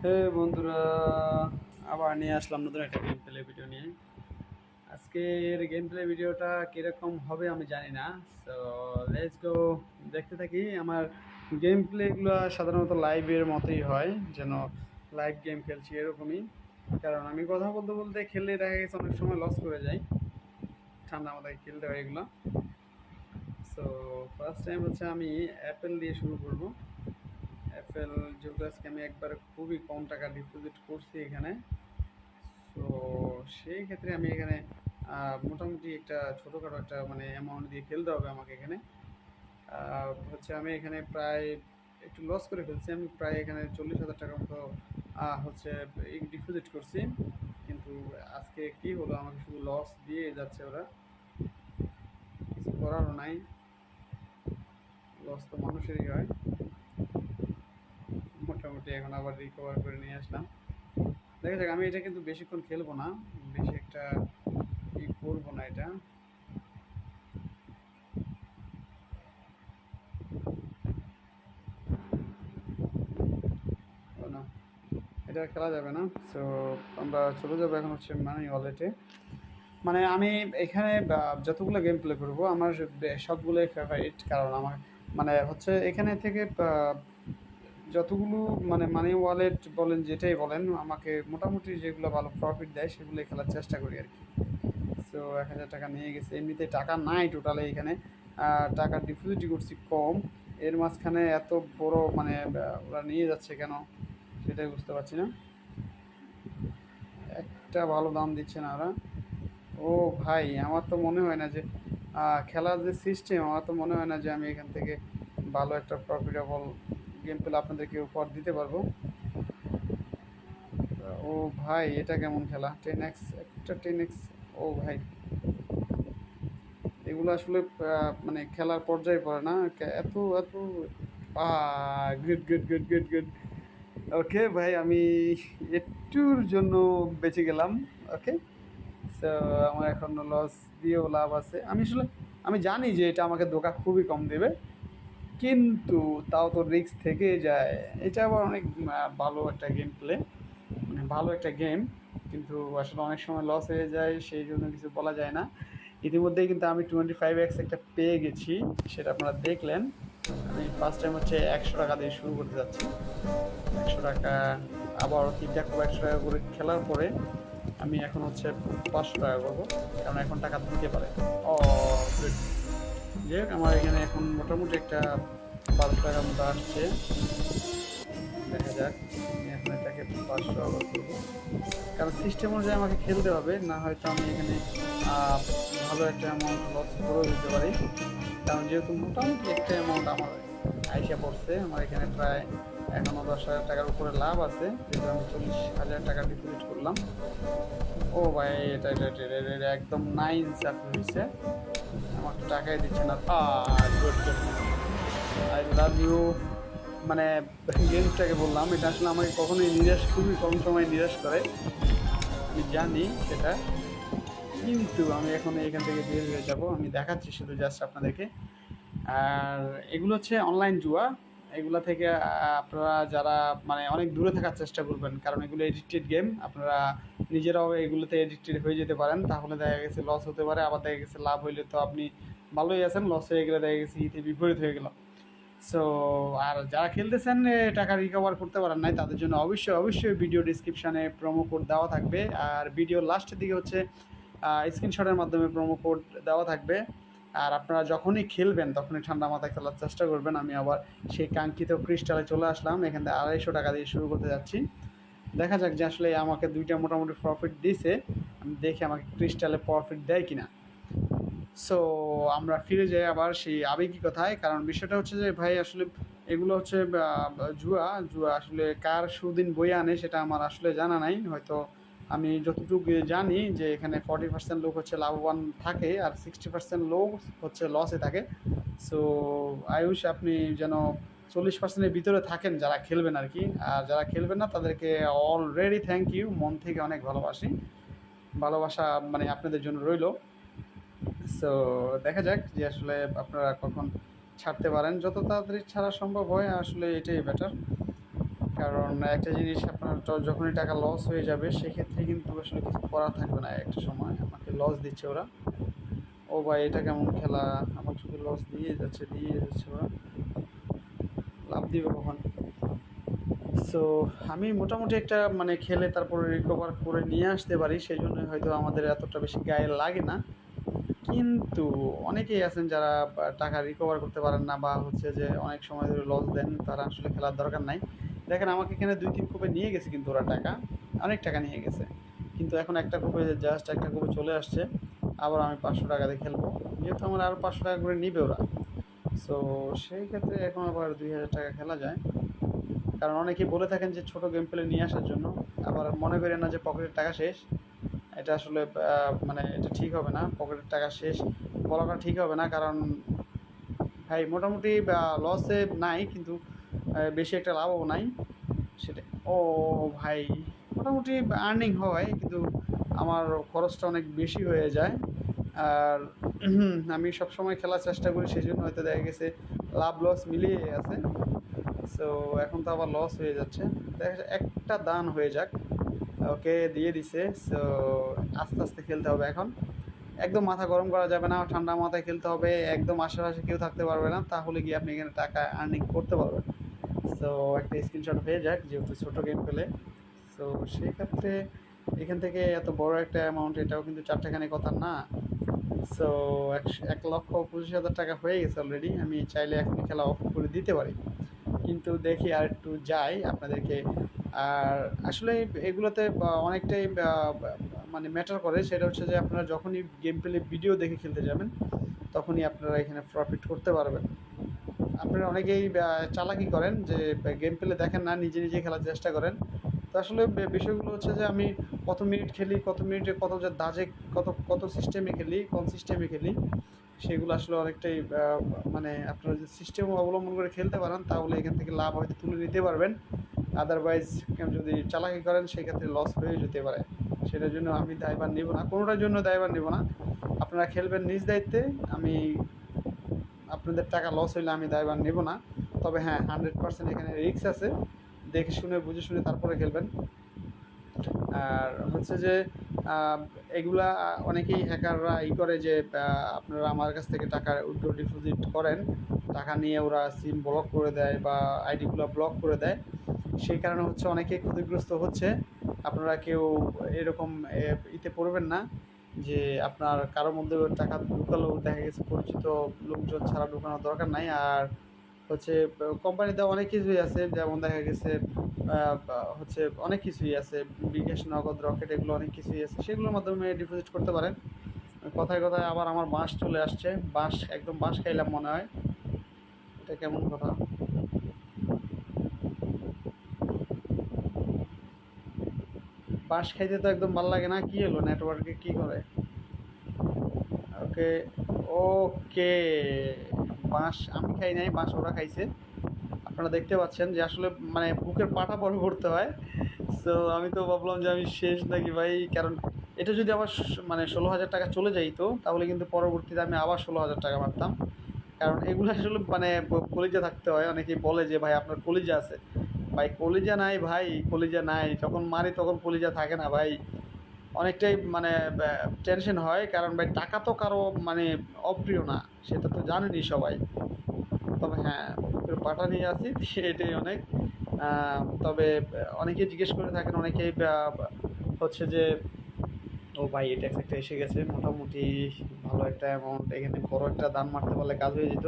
হে বন্ধুরা, আবার নিয়ে আসলাম নতুন একটা গেম প্লে ভিডিও নিয়ে। আজকের গেম প্লে ভিডিওটা কীরকম হবে আমি জানি না। সো লেটস গো, দেখতে থাকি। আমার গেম প্লেগুলো সাধারণত লাইভের মতোই হয়, যেন লাইভ গেম খেলছি এরকমই। কারণ আমি কথা বলতে বলতে খেললে দেখা গেছে অনেক সময় লস করে যাই, ঠান্ডা মাথায় খেলতে হয় এগুলো। সো ফার্স্ট টাইম হচ্ছে আমি অ্যাপেল দিয়ে শুরু করব। অ্যাপেল যেহেতু আজকে আমি একবারে খুবই কম টাকা ডিপোজিট করছি এখানে, তো সেই ক্ষেত্রে আমি এখানে মোটামুটি একটা ছোটোখাটো একটা মানে অ্যামাউন্ট দিয়ে খেলতে হবে আমাকে এখানে। হচ্ছে আমি এখানে প্রায় একটু লস করে ফেলছি। আমি প্রায় এখানে 40,000 টাকার মতো হচ্ছে ডিপোজিট করছি, কিন্তু আজকে কি হলো, আমাকে শুধু লস দিয়ে যাচ্ছে ওরা, কিছু করারও নাই। লস তো মানুষেরই হয়। মোটামুটি এখন আবার রিকভার করে নিয়ে আসলাম। দেখা যাক, আমি এটা কিন্তু বেশিক্ষণ খেলবো না, বেশি একটা করবো না এটা। না, এটা খেলা যাবে না। সো আমরা চলে যাবো এখন হচ্ছে মানি ওয়ালেটে। মানে আমি এখানে যতগুলো গেম প্লে করবো আমার সবগুলোই ফেভারিট, কারণ আমার মানে হচ্ছে এখানে থেকে যতগুলো মানে মানি ওয়ালেট বলেন যেটাই বলেন, আমাকে মোটামুটি যেগুলো ভালো প্রফিট দেয় সেগুলোই খেলার চেষ্টা করি আর কি। সো 1,000 টাকা নিয়ে গেছে, এমনিতে টাকা নাই টোটালে এখানে। টাকা ডিপোজিট করছি কম, এর মাঝখানে এত বড় মানে ওরা নিয়ে যাচ্ছে কেন সেটাই বুঝতে পারছি না। একটা ভালো দাম দিচ্ছে না ওরা। ও ভাই, আমার তো মনে হয় না যে খেলার যে সিস্টেম, আমার তো মনে হয় না যে আমি এখান থেকে ভালো একটা প্রফিটেবল গেম পেলে আপনাদেরকে উপহার দিতে পারবো। ও ভাই, এটা কেমন খেলা! 10x, একটা 10x! ও ভাই, এগুলো আসলে মানে খেলার পর্যায়ে পড়ে না, এত এত good good good good good. Okay ভাই, আমি একটুর জন্য বেঁচে গেলাম। ওকে, তো আমার এখন লস দিয়েও লাভ আছে। আমি আসলে আমি জানি যে এটা আমাকে ধোঁকা খুবই কম দেবে, কিন্তু তাও তো রিস্ক থেকে যায়। এটা আবার অনেক ভালো একটা গেম প্লে, মানে ভালো একটা গেম, কিন্তু আসলে অনেক সময় লস হয়ে যায়, সেই জন্য কিছু বলা যায় না। ইতিমধ্যেই কিন্তু আমি 25x একটা পেয়ে গেছি, সেটা আপনারা দেখলেন। আমি ফার্স্ট টাইম হচ্ছে 100 টাকা দিয়ে শুরু করতে যাচ্ছি। 100 টাকা, আবার তিনটা খুব 100 টাকা করে খেলার পরে আমি এখন হচ্ছে 500 টাকা করবো, কারণ এখন টাকা দিতে পারে। ও গুড। যাই হোক, আমার এখানে এখন মোটামুটি একটা 1200 টাকার মতো আসছে। দেখা যাক, আমি এখন এটাকে 500 আবার করবো, কারণ সিস্টেম অনুযায়ী আমাকে খেলতে হবে, না হয়তো আমি এখানে ভালো একটা অ্যামাউন্ট লস করেও দিতে পারি। কারণ যেহেতু মোটামুটি একটা অ্যামাউন্ট আমার আইসা পড়ছে, আমার এখানে প্রায় এখনও 10,000 টাকার উপরে লাভ আছে, যেহেতু আমি 40,000 টাকা ডিপোজিট করলাম। ও ভাই, এটা এটা এটা এটা এটা একদম নাইস চাকরি হয়েছে, আমাকে টাকাই দিচ্ছে না। Good good, I love you. মানে গেমসটাকে বললাম, এটা আসলে আমাকে কখনোই নিরাশ, খুবই কম সময় নিরাশ করে, আমি জানি সেটা। কিন্তু আমি এখন এখান থেকে বের হয়ে যাব, আমি দেখাচ্ছি শুধু জাস্ট আপনাদেরকে। আর এগুলো হচ্ছে অনলাইন জুয়া, এগুলো থেকে আপনারা যারা মানে অনেক দূরে থাকার চেষ্টা করবেন, কারণ এগুলো এডিক্টেড গেম। আপনারা নিজেরাও এগুলোতে এডিক্টেড হয়ে যেতে পারেন, তাহলে দেখা গেছে লস হতে পারে, আবার দেখা গেছে লাভ হইলে তো আপনি ভালোই আছেন, লস হয়ে গেলে দেখা গেছে হিতে বিপরীত হয়ে গেল। সো আর যারা খেলতেছেন টাকা রিকভার করতে পারেন নাই, তাদের জন্য অবশ্যই অবশ্যই ভিডিও ডিসক্রিপশানে প্রোমো কোড দেওয়া থাকবে, আর ভিডিও লাস্টের দিকে হচ্ছে স্ক্রিনশটের মাধ্যমে প্রোমো কোড দেওয়া থাকবে। আর আপনারা যখনই খেলবেন তখনই ঠান্ডা মাথায় খেলার চেষ্টা করবেন। আমি আবার সেই কাঙ্ক্ষিত ক্রিস্টালে চলে আসলাম, এখান থেকে 250 টাকা দিয়ে শুরু করতে যাচ্ছি। দেখা যাক যে আসলে আমাকে দুইটা মোটামুটি প্রফিট দিছে, আমি দেখি আমাকে ক্রিস্টালে প্রফিট দেয় কিনা। সো আমরা ফিরে যাই আবার সেই আবেগী কথায়, কারণ বিষয়টা হচ্ছে যে ভাই আসলে এগুলো হচ্ছে জুয়া। জুয়া আসলে কার সুদিন বয়ে আনে সেটা আমার আসলে জানা নাই। হয়তো আমি যতটুকু জানি যে এখানে 40% লোক হচ্ছে লাভবান থাকে, আর 60% লোক হচ্ছে লসে থাকে। সো আয়ুষ, আপনি যেন 40%-এর ভিতরে থাকেন যারা খেলবেন আর কি। আর যারা খেলবেন না তাদেরকে অলরেডি থ্যাংক ইউ, মন থেকে অনেক ভালোবাসি, ভালোবাসা মানে আপনাদের জন্য রইল। সো দেখা যাক যে আসলে আপনারা কখন ছাড়তে পারেন, যত তাড়াতাড়ি ছাড়া সম্ভব হয় আসলে এটাই বেটার। কারণ একটা জিনিস আপনার যখনই টাকা লস হয়ে যাবে সেক্ষেত্রে কিন্তু আসলে কিছু করা থাকবে না। একটা সময় আমাকে লস দিচ্ছে ওরা। ও ভাই এটা কেমন খেলা, আমার শুধু লস দিয়ে যাচ্ছে ওরা, লাভ দিবে কখন? সো আমি মোটামুটি একটা মানে খেলে তারপরে রিকভার করে নিয়ে আসতে পারি, সেই জন্য হয়তো আমাদের এতটা বেশি গায়ে লাগে না। কিন্তু অনেকেই আছেন যারা টাকা রিকভার করতে পারেন না, বা হচ্ছে যে অনেক সময় ধরে লস দেন, তারা আসলে খেলার দরকার নাই। দেখেন আমাকে এখানে ২-৩ কোপে নিয়ে গেছে, কিন্তু ওরা টাকা, অনেক টাকা নিয়ে গেছে। কিন্তু এখন একটা কোপে, জাস্ট একটা কোপে চলে আসছে। আবার আমি ৫০০ টাকা দিয়ে খেলবো, যেহেতু আমার আরও ৫০০ টাকা করে নিবে ওরা। সো সেই ক্ষেত্রে এখন আবার ২,০০০ টাকা খেলা যায়। কারণ অনেকেই বলে থাকেন যে ছোটো গেম প্লে নিয়ে আসার জন্য, আবার মনে করেন না যে পকেটের টাকা শেষ। এটা আসলে মানে এটা ঠিক হবে না, পকেটের টাকা শেষ বলাটা ঠিক হবে না। কারণ ভাই মোটামুটি লসে নাই, কিন্তু বেশি একটা লাভও নাই সেটা। ও ভাই মোটামুটি আর্নিং হয়, কিন্তু আমার খরচটা অনেক বেশি হয়ে যায়। আর আমি সবসময় খেলার চেষ্টা করি, সেই জন্য হয়তো দেখা গেছে লাভ লস মিলিয়ে আছে। সো এখন তো আবার লস হয়ে যাচ্ছে। দেখা যাচ্ছে একটা দান হয়ে যাক, ওকে দিয়ে দিছে। সো আস্তে আস্তে খেলতে হবে এখন, একদম মাথা গরম করা যাবে না, ঠান্ডা মাথায় খেলতে হবে। একদম আশেপাশে কেউ থাকতে পারবে না, তাহলে গিয়ে আপনি এখানে টাকা আর্নিং করতে পারবেন। সো একটা স্ক্রিনশট হয়ে যাক, যেহেতু ছোটো গেম পেলে। সো সেই ক্ষেত্রে এখান থেকে এত বড় একটা অ্যামাউন্ট, এটাও কিন্তু চারটেখানি কথা না। সো ১,২৫,০০০ টাকা হয়ে গেছে অলরেডি। আমি চাইলে এখনই খেলা অফ করে দিতে পারি, কিন্তু দেখি আর একটু যাই আপনাদেরকে। আর আসলে এগুলোতে অনেকটাই মানে ম্যাটার করে, সেটা হচ্ছে যে আপনারা যখনই গেম প্লে ভিডিও দেখে খেলতে যাবেন, তখনই আপনারা এখানে প্রফিট করতে পারবেন। আপনারা অনেকেই চালাকি করেন যে গেম প্লে দেখেন না, নিজে নিজে খেলার চেষ্টা করেন। তো আসলে বিষয়গুলো হচ্ছে যে আমি কত মিনিট খেলি, কত মিনিটে কত যে দাজে, কত কত সিস্টেমে খেলি, কোন সিস্টেমে খেলি, সেগুলো আসলে অনেকটাই মানে আপনারা যদি সিস্টেম অবলম্বন করে খেলতে পারেন, তাহলে এখান থেকে লাভ হয়তো তুলে নিতে পারবেন। আদারওয়াইজ যদি চালাকি করেন, সেক্ষেত্রে লস হয়ে যেতে পারে। সেটার জন্য আমি দায়ভার নেব না, কোনোটার জন্য দায়ভার নেব না। আপনারা খেলবেন নিজ দায়িত্বে। আমি আপনাদের টাকা লস হইলে আমি দায়ভার নেব না। তবে হ্যাঁ, 100% এখানে রিস্ক আছে, দেখে শুনে বুঝে শুনে তারপরে খেলবেন। আর হচ্ছে যে এগুলা অনেকেই হ্যাকাররা করে যে আপনারা আমার কাছ থেকে টাকা উইথড্র ডিপোজিট করেন, টাকা নিয়ে ওরা সিম ব্লক করে দেয় বা আইডিগুলো ব্লক করে দেয়। সেই কারণে হচ্ছে অনেকেই ক্ষতিগ্রস্ত হচ্ছে। আপনারা কেউ এরকম ইতে পড়বেন না যে আপনার কারোর মধ্যে টাকা ঢুকালেও দেখা গেছে পরিচিত লোকজন ছাড়া ঢুকানোর দরকার নাই। আর হচ্ছে কোম্পানিতে অনেক কিছুই আছে, যেমন দেখা গেছে হচ্ছে অনেক কিছুই আছে, বিকাশ, নগদ, রকেট, এগুলো অনেক কিছুই আছে, সেগুলোর মাধ্যমে ডিপোজিট করতে পারেন। কথায় কথায় আবার আমার বাঁশ চলে আসছে, বাঁশ একদম বাঁশ খাইলাম মনে হয়। এটা কেমন কথা? বাঁশ খাইতে তো একদম ভালো লাগে না, কি হলো নেটওয়ার্কে কি করে? ওকে, ওকে, বাঁশ আমি খাই নাই, বাঁশ ওরা খাইছে। আপনারা দেখতে পাচ্ছেন যে আসলে মানে বুকের পাটা বড় করতে হয়। সো আমি তো ভাবলাম যে আমি শেষ নাকি ভাই, কারণ এটা যদি আবার মানে ১৬,০০০ টাকা চলে যাইতো, তাহলে কিন্তু পরবর্তীতে আমি আবার ১৬,০০০ টাকা মারতাম। কারণ এগুলো আসলে মানে কলিজা থাকতে হয়। অনেকেই বলে যে ভাই আপনার কলিজা আছে, ভাই কলিজা নাই, ভাই কলিজা নাই, যখন মারি তখন কলিজা থাকে না ভাই। অনেকটাই মানে টেনশন হয়, কারণ ভাই টাকা তো কারো মানে অপ্রিয় না, সেটা তো জানেনই সবাই। তবে হ্যাঁ, বুকের পাটা নিয়ে আছি, এটাই অনেক। তবে অনেকেই জিজ্ঞেস করে থাকেন, অনেকেই হচ্ছে যে ও ভাই এটা একটা এসে গেছে, মোটামুটি ভালো একটা অ্যামাউন্ট, এখানে বড় একটা দান মারতে পারলে কাজ হয়ে যেত।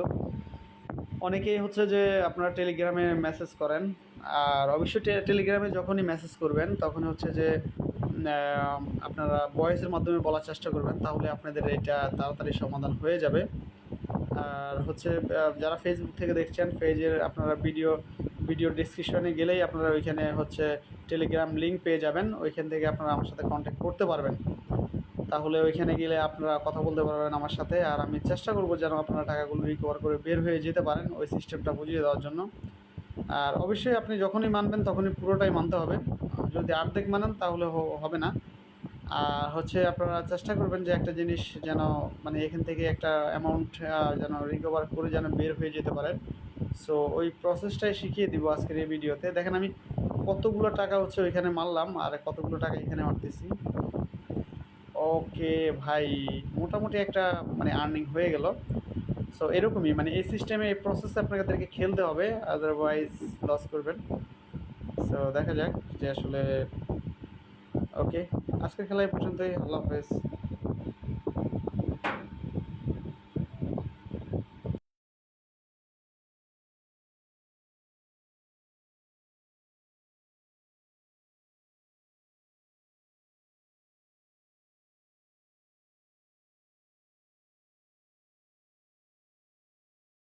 অনেকেই হচ্ছে যে আপনারা টেলিগ্রামে মেসেজ করেন। আর অবশ্যই টেলিগ্রামে যখনই মেসেজ করবেন, তখন হচ্ছে যে আপনারা ভয়েসের মাধ্যমে বলার চেষ্টা করবেন, তাহলে আপনাদের এটা তাড়াতাড়ি সমাধান হয়ে যাবে। আর হচ্ছে যারা ফেসবুক থেকে দেখছেন, পেজের আপনারা ভিডিও ডিসক্রিপশনে গেলেই আপনারা ওইখানে হচ্ছে টেলিগ্রাম লিঙ্ক পেয়ে যাবেন, ওইখান থেকে আপনারা আমার সাথে কন্ট্যাক্ট করতে পারবেন। তাহলে ওইখানে গেলে আপনারা কথা বলতে পারবেন আমার সাথে, আর আমি চেষ্টা করব যেন আপনারা টাকাগুলো রিকভার করে বের হয়ে যেতে পারেন, ওই সিস্টেমটা বুঝিয়ে দেওয়ার জন্য। আর অবশ্যই আপনি যখনই মানবেন তখনই পুরোটাই মানতে হবে, যদি অর্ধেক মানেন তাহলে হবে না। আর হচ্ছে আপনারা চেষ্টা করবেন যে একটা জিনিস যেন মানে এখান থেকে একটা অ্যামাউন্ট যেন রিকভার করে যেন বের হয়ে যেতে পারেন। সো ওই প্রসেসটাই শিখিয়ে দিব আজকের এই ভিডিওতে। দেখেন আমি কতগুলো টাকা হচ্ছে ওইখানে মারলাম আর কতগুলো টাকা এখানে মারতেছি। ওকে ভাই, মোটামুটি একটা মানে আর্নিং হয়ে গেল। সো এরকমই মানে এই সিস্টেমে এই প্রসেসে আপনাদেরকে খেলতে হবে, আদারওয়াইজ লস করবেন। সো দেখা যাক যে আসলে। ওকে, আজকের খেলা এই পর্যন্তই। আল্লাহ হাফেজ।